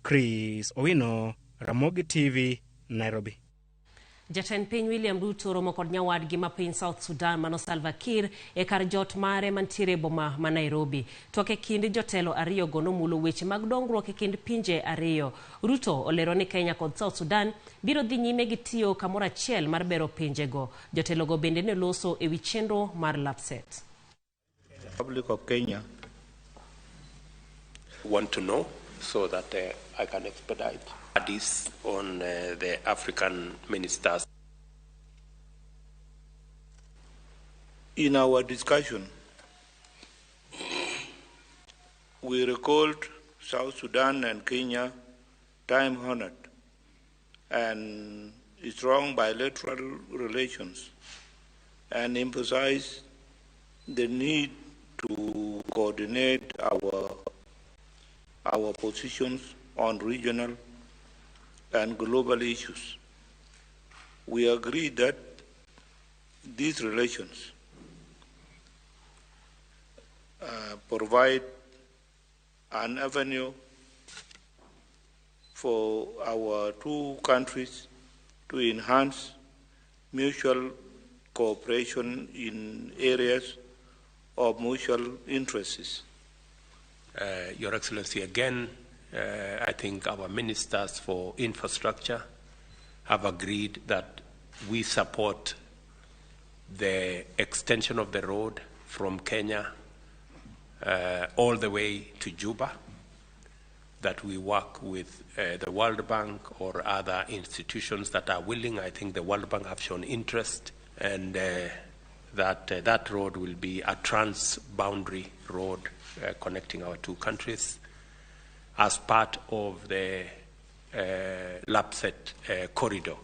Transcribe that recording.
Chris Owino, Ramogi TV, Nairobi. Jatend piny William Ruto romo kod nyawadgi ma piny South Sudan mano Salva Kiir e kar jot mare mantiere boma ma Nairobi. Twak e kind jotelo ariyo go nomulo weche mag dongruok e kind pinje ariyo. Ruto olero ni Kenya kod South Sudan biro dhi nyime gi tiyo kamoro achiel mar bero pinje go. Jotelo go bende ne loso e wi chenro mar Lapset. Republic of Kenya want to know so that I can expedite this on the African ministers. In our discussion, we recalled South Sudan and Kenya time-honored and strong bilateral relations, and emphasized the need to coordinate our positions on regional and global issues. We agree that these relations provide an avenue for our two countries to enhance mutual cooperation in areas of mutual interests. Your Excellency, again, I think our ministers for infrastructure have agreed that we support the extension of the road from Kenya all the way to Juba, that we work with the World Bank or other institutions that are willing. I think the World Bank have shown interest, and that road will be a trans-boundary road connecting our two countries as part of the Lapset corridor.